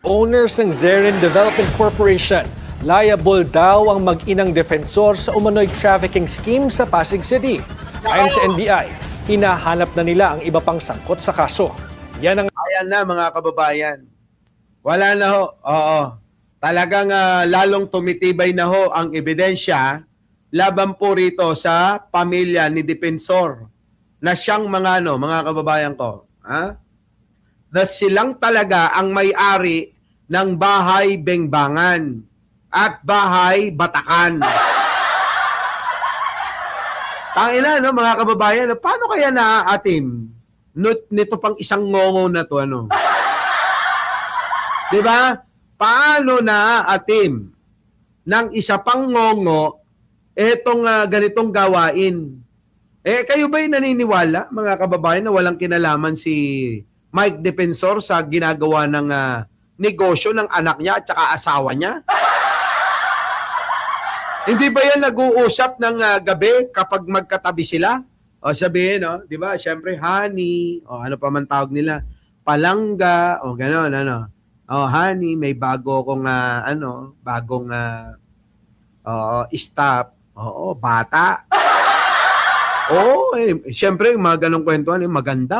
Owners ng Zerin Development Corporation, liable daw ang mag-inang defensor sa umano'y trafficking scheme sa Pasig City. Ayon sa NBI, hinahanap na nila ang iba pang sangkot sa kaso. Yan ang Ayan na mga kababayan. Wala na ho. Oo. Talagang lalong tumitibay na ho ang ebidensya laban po rito sa pamilya ni Depensor na siyang mga kababayan ko. Ha? Na silang talaga ang may-ari ng bahay Bengbangan at bahay Batakan. Tangina, no, mga kababayan, paano kaya naaatim nito pang isang ngongo na to, ano? 'Di ba? Paano naaatim ng isa pang ngongo etong ganitong gawain? Kayo ba'y naniniwala, mga kababayan, na walang kinalaman si Mike Depensor sa ginagawa ng negosyo ng anak niya at saka asawa niya? Hindi ba yan nag-uusap ng gabi kapag magkatabi sila? O sabihin, di ba? Siyempre, honey, o ano pa man tawag nila, palangga, o gano'n, ano. O honey, may bago akong, bagong staff. Oo, bata. Oo, siyempre, mga ganong kwentuhan, maganda.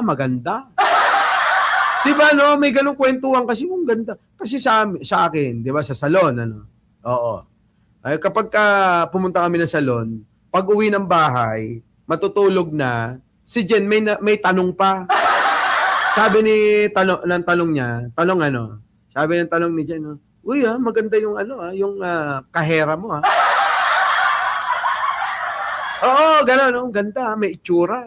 Diba, no? May ganong kwentuhan kasi kung ganda. Kasi sa akin, di ba, sa salon, ano? Oo. Ay, kapag pumunta kami ng salon, pag uwi ng bahay, matutulog na, si Jen may tanong pa. Sabi ng talong niya, sabi ng talong ni Jen, uy maganda yung yung kahera mo ha. Oo, gano'n, no? Ganda, may itsura.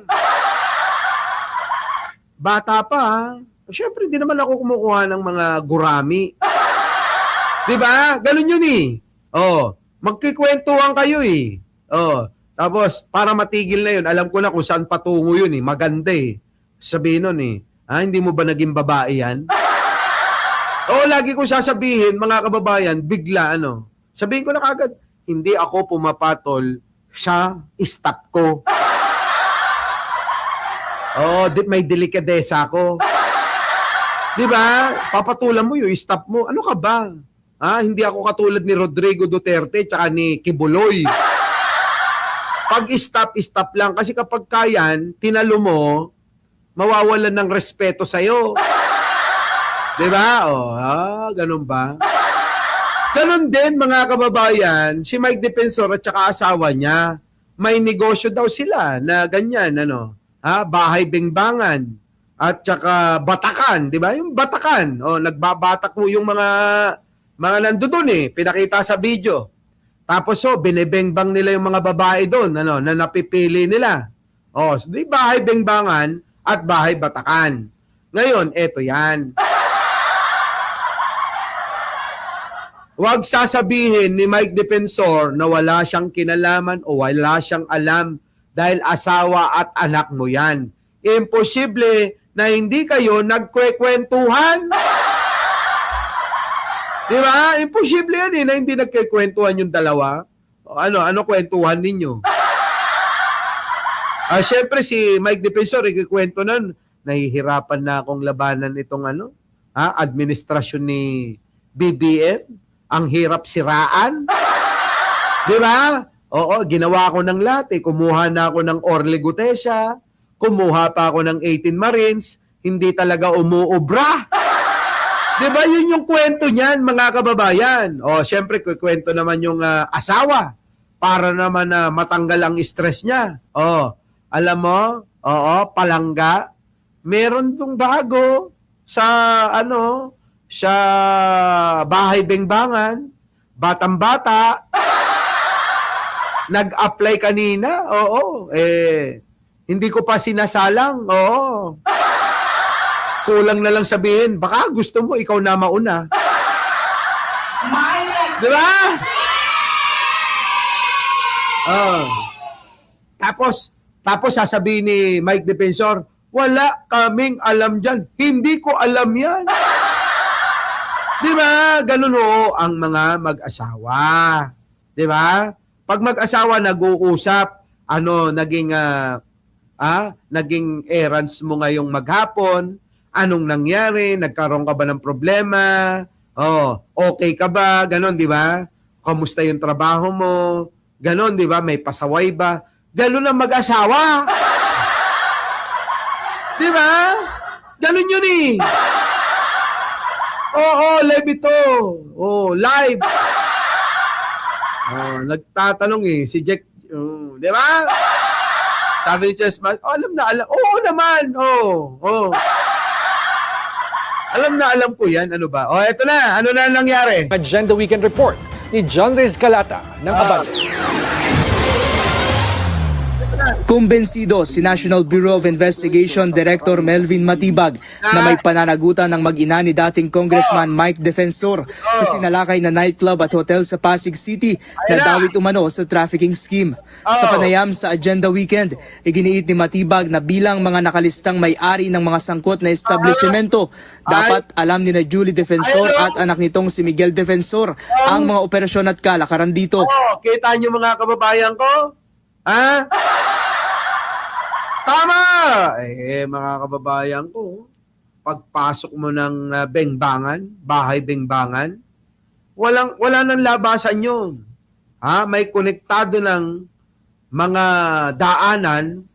Bata pa ha. Siyempre, hindi naman ako kumukuha ng mga gurami. Diba? Ganun yun eh. Oh, magkikwentuhan kayo eh. Oh, tapos para matigil na yun, alam ko na kung saan patungo yun eh. Maganda eh. Sabihin nun eh, hindi mo ba naging babae yan? Oo, lagi ko sasabihin, mga kababayan, bigla sabihin ko na kagad, hindi ako pumapatol sa staff ko. Oo, may delikadesa ako. Diba? Papatulan mo yung staff mo. Ano ka ba? Hindi ako katulad ni Rodrigo Duterte tsaka ni Kibuloy. Pag stop lang. Kasi kapag kayan, tinalo mo, mawawalan ng respeto sa'yo. Diba? Ganun ba? Ganun din, mga kababayan, si Mike Depensor at saka asawa niya, may negosyo daw sila na ganyan, bahay Bengbangan at saka Batakan, di ba? Yung Batakan, nagbabatak mo yung mga nandoon pinakita sa video. Tapos binibengbang nila yung mga babae doon, na napipili nila. Di bahay Bengbangan at bahay Batakan. Ngayon, eto yan. Huwag sasabihin ni Mike Depensor na wala siyang kinalaman o wala siyang alam dahil asawa at anak mo yan. Imposible na hindi kayo nagkwekwentuhan. Di ba? Imposible yan na hindi nagkikwentuhan yung dalawa. Ano kwentuhan ninyo? Siyempre si Mike Depensor, ikikwento nun, nahihirapan na akong labanan itong administrasyon ni BBM. Ang hirap siraan. Di ba? Oo, ginawa ko ng lahat. Kumuha na ako ng Orly Gutesa. Kumuha pa ako ng 18 Marines. Hindi talaga umuobra. Di ba? Yun yung kwento niyan, mga kababayan. Siyempre, kwento naman yung asawa para naman matanggal ang stress niya. Alam mo, palangga. Meron tong bago sa sa bahay Bengbangan, batang-bata, nag-apply kanina, hindi ko pa sinasalang, kulang na lang sabihin, baka gusto mo, ikaw na mauna. Di ba? Tapos sasabihin ni Mike Depensor, wala kaming alam dyan. Hindi ko alam yan. Di ba? Ganun ang mga mag-asawa. Di ba? Pag mag-asawa nag-uusap, naging errands mo ngayong maghapon, anong nangyari, nagkaroon ka ba ng problema, Oh, okay ka ba? Ganon, di ba? Kamusta yung trabaho mo? Ganon, di ba? May pasaway ba? Ganon ang mag-asawa. Di ba? Ganon yun eh. Oo, live ito. Oh, live. Oh, nagtatanong eh, si Jack, di ba? Sabi ni Chessman, alam na, alam. Oo naman, oh. Alam na, alam ko yan. Ano ba? Oh, eto na. Ano na nangyari? Agenda Weekend Report ni John Reyes Calata ng Abante. Kumbensido si National Bureau of Investigation Director Melvin Matibag na may pananagutan ng mag-ina ni dating Congressman Mike Defensor sa sinalakay na nightclub at hotel sa Pasig City na dawit umano sa trafficking scheme. Sa panayam sa Agenda Weekend, iginiit ni Matibag na bilang mga nakalistang may-ari ng mga sangkot na establishmento, dapat alam ni na Julie Defensor at anak nitong si Miguel Defensor ang mga operasyon at kalakaran dito. Kita niyo mga kababayan ko? Ha? Tama! Mga kababayan ko, pagpasok mo ng Bengbangan, bahay Bengbangan, wala nang labasan yun. Ha? May konektado ng mga daanan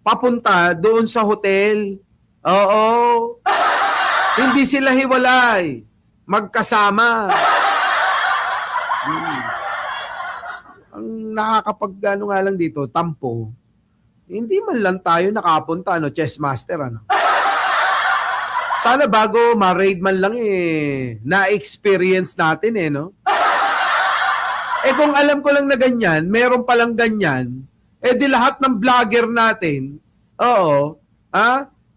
papunta doon sa hotel. Oo. Hindi sila hiwalay. Magkasama. Ang nakakapag nga lang dito, tampo, hindi man lang tayo nakapunta, chess master, Sana bago ma-raid man lang na-experience natin no? Kung alam ko lang na ganyan, meron palang ganyan, di lahat ng vlogger natin,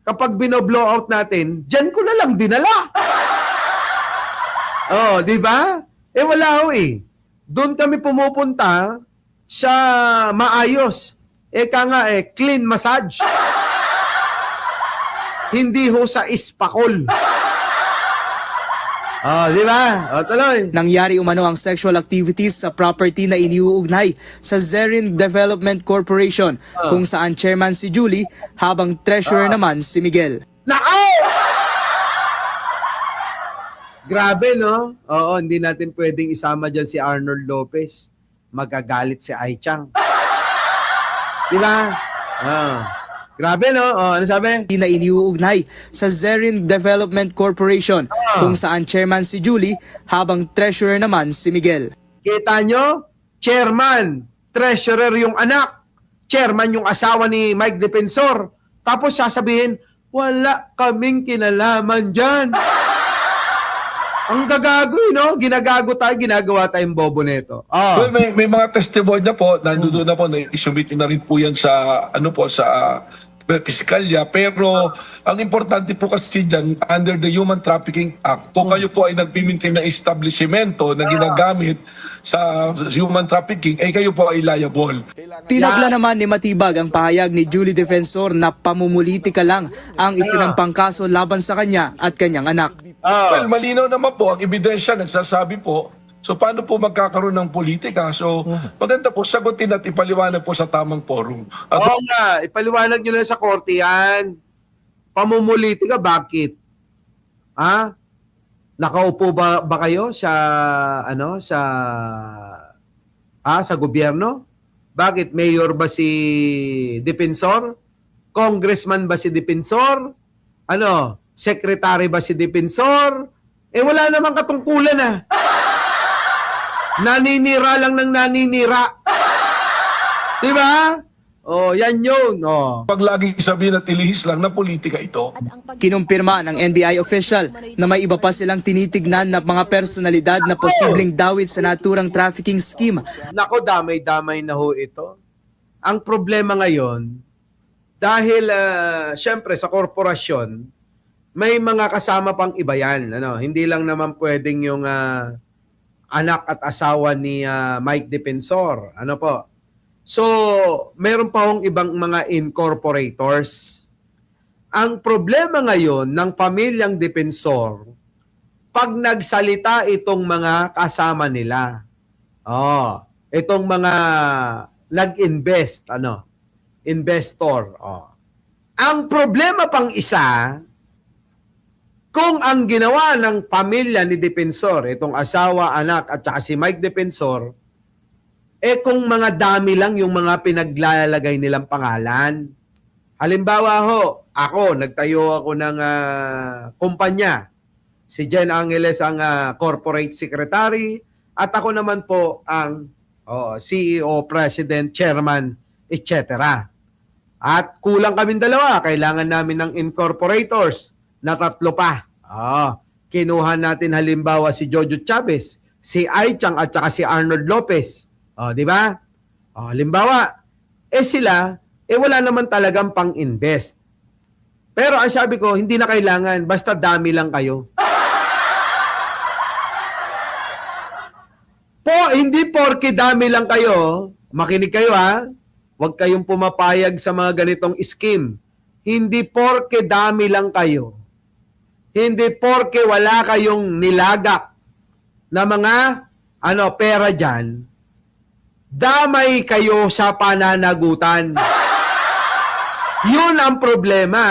kapag bino-blow out natin, dyan ko na lang dinala. Di ba? Wala ho Doon kami pumupunta sa maayos. Clean massage. Hindi ho sa ispakol. Di ba? Tuloy. Nangyari umano ang sexual activities sa property na iniuugnay sa Zerin Development Corporation kung saan chairman si Julie habang treasurer naman si Miguel. Nako! Grabe, no? Oo, hindi natin pwedeng isama dyan si Arnold Lopez. Magagalit si Ai Chang. Di ba? Grabe, no? Ano sabi? Na iniuugnay sa Zerin Development Corporation kung saan chairman si Julie habang treasurer naman si Miguel. Kita nyo? Chairman, treasurer yung anak, chairman yung asawa ni Mike Defensor. Tapos sasabihin, wala kaming kinalaman dyan. Ang gagago, no? Ginagago tayo, ginagawa tayong bobo nito. Well, may mga testimonya po, nandoon na po, na-submit na rin po yan sa, sa piskalya. Pero, ang importante po kasi dyan, under the Human Trafficking Act, kung kayo po ay nagpimintin ng establishmento na ginagamit sa human trafficking, kayo po ay liable. Tinagla naman ni Matibag ang pahayag ni Julie Defensor na pamumulitika lang ang isinampang kaso laban sa kanya at kanyang anak. Well, malinaw naman po, ang ebidensya nagsasabi po, so paano po magkakaroon ng politika? So, maganda po sagutin at ipaliwanag po sa tamang forum. Oo nga, ipaliwanag nyo na sa korte yan. Pamumulitika, bakit? Nakaupo ba kayo sa sa gobyerno? Bakit mayor ba si Defensor? Congressman ba si Defensor? Secretary ba si Defensor? Wala namang katungkulan Naninira lang ng naninira. Diba? Yan yun. Pag laging sabihin at ilihis lang na politika ito. Kinumpirma ng NBI official na may iba pa silang tinitignan na mga personalidad na posibleng dawit sa naturang trafficking scheme. Nako, damay-damay na ho ito. Ang problema ngayon, dahil syempre sa korporasyon, may mga kasama pang iba yan. Hindi lang naman pwedeng yung anak at asawa ni Mike Defensor. So, meron pa hong ibang mga incorporators. Ang problema ngayon ng pamilyang Defensor, pag nagsalita itong mga kasama nila, itong mga nag-invest, investor. Ang problema pang isa, Kung ang ginawa ng pamilya ni Defensor, itong asawa, anak, at saka si Mike Defensor, kung mga dami lang yung mga pinaglalagay nilang pangalan. Halimbawa ho, ako, nagtayo ako ng kumpanya. Si Jen Angeles ang corporate secretary at ako naman po ang CEO, president, chairman, etc. At kulang kaming dalawa. Kailangan namin ng incorporators na 3 pa. Kinuha natin halimbawa si Jojo Chavez, si Ai Chang at saka si Arnold Lopez. Di ba? Halimbawa, sila, wala naman talagang pang-invest. Pero ang sabi ko, hindi na kailangan. Basta dami lang kayo. Hindi porke dami lang kayo, makinig kayo ha, huwag kayong pumapayag sa mga ganitong scheme. Hindi porke dami lang kayo, hindi porke wala kayong nilagak na mga pera dyan, damay kayo sa pananagutan. Yun ang problema.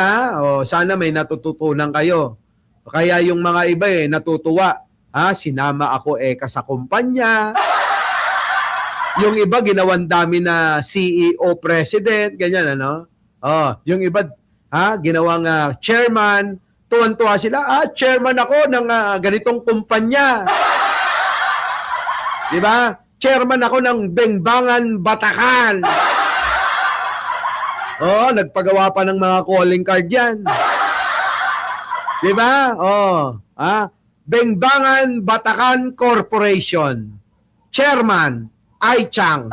Sana may natututunan kayo. Kaya yung mga iba natutuwa. Sinama ako sa kumpanya. Yung iba ginawan dami na CEO, president, ganyan yung iba ginawang chairman, tuwan-tuwa sila, chairman ako ng ganitong kumpanya. 'Di ba? Chairman ako ng Bengbangan, Batacan. Nagpagawa pa ng mga calling card 'yan. 'Di ba? Bengbangan Batacan Corporation. Chairman, Ai Chang.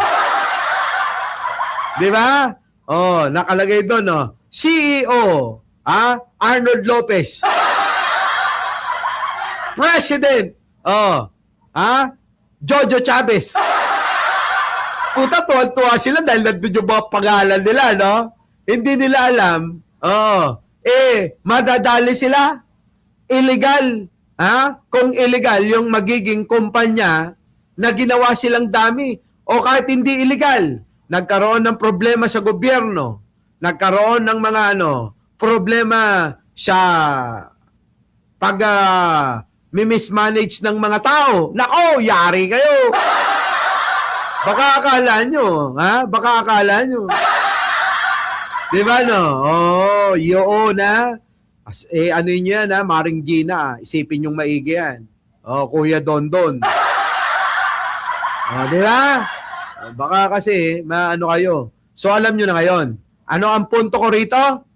Di ba? Nakalagay doon, CEO, Arnold Lopez. President, Jojo Chavez. Puta, tuwa sila dahil nandun yung mga pangalan nila, no? Hindi nila alam, madadali sila. Illegal. Kung illegal yung magiging kumpanya na ginawa silang dami o kahit hindi illegal, nagkaroon ng problema sa gobyerno, nagkaroon ng mga problema sa pag mismanage ng mga tao. Nako, yari kayo. Baka akala nyo, Baka akala nyo. Di ba, no? Yun, ano yun yan, Maring Gina, isipin yung maigi yan. Kuya Dondon. Di ba? Baka kasi, maano kayo. So, alam nyo na ngayon. Ano ang punto ko rito?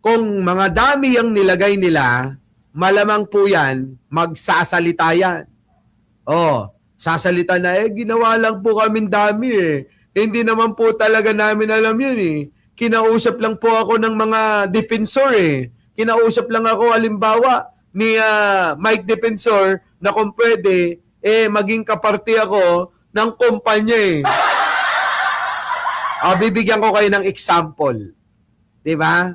Kung mga dami yung nilagay nila, malamang po yan, magsasalita yan. Sasalita na, ginawa lang po kaming dami Hindi naman po talaga namin alam yun Kinausap lang po ako ng mga defensor Kinausap lang ako, halimbawa, ni Mike Defensor na kung pwede, maging kaparti ako ng kumpanya bibigyan ko kayo ng example. Diba?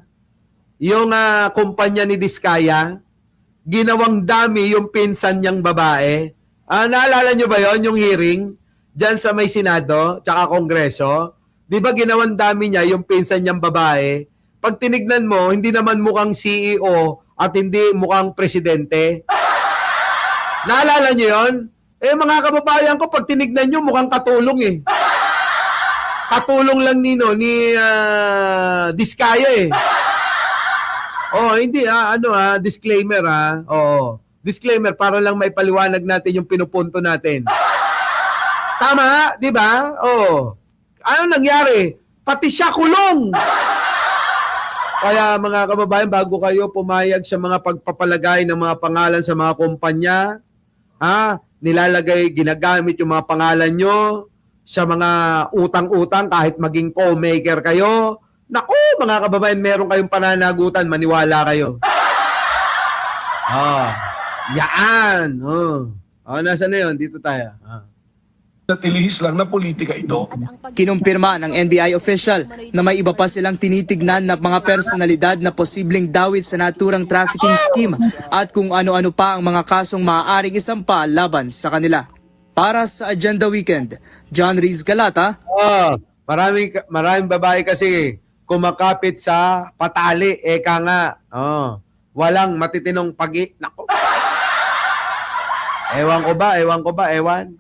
Yung kumpanya ni Diskaya, ginawang dami yung pinsan niyang babae. Naalala nyo ba yon yung hearing? Diyan sa may Senado, tsaka Kongreso. Diba ginawang dami niya yung pinsan niyang babae? Pag tinignan mo, hindi naman mukhang CEO at hindi mukhang presidente. Naalala nyo yun? Mga kababayan ko, pag tinignan nyo, mukhang katulong Katulong lang ni Diskaya hindi disclaimer Disclaimer para lang may paliwanag natin yung pinupunto natin. Tama, di ba? Ano nangyari? Pati siya kulong. Kaya mga kababayan, bago kayo pumayag sa mga pagpapalagay ng mga pangalan sa mga kumpanya, nilalagay, ginagamit yung mga pangalan nyo sa mga utang-utang kahit maging co-maker kayo. Naku, mga kababayan, meron kayong pananagutan, maniwala kayo. Yaan. Nasa na yun? Dito tayo. At ilihis lang na politika ito. Kinumpirma ng NBI official na may iba pa silang tinitignan na mga personalidad na posibleng dawit sa naturang trafficking scheme at kung ano-ano pa ang mga kasong maaaring isampa laban sa kanila. Para sa Agenda Weekend, John Riz Galata. Maraming babae kasi kumakapit sa patali. Eka nga. Walang matitinong Nako. Ewan ko ba, ewan.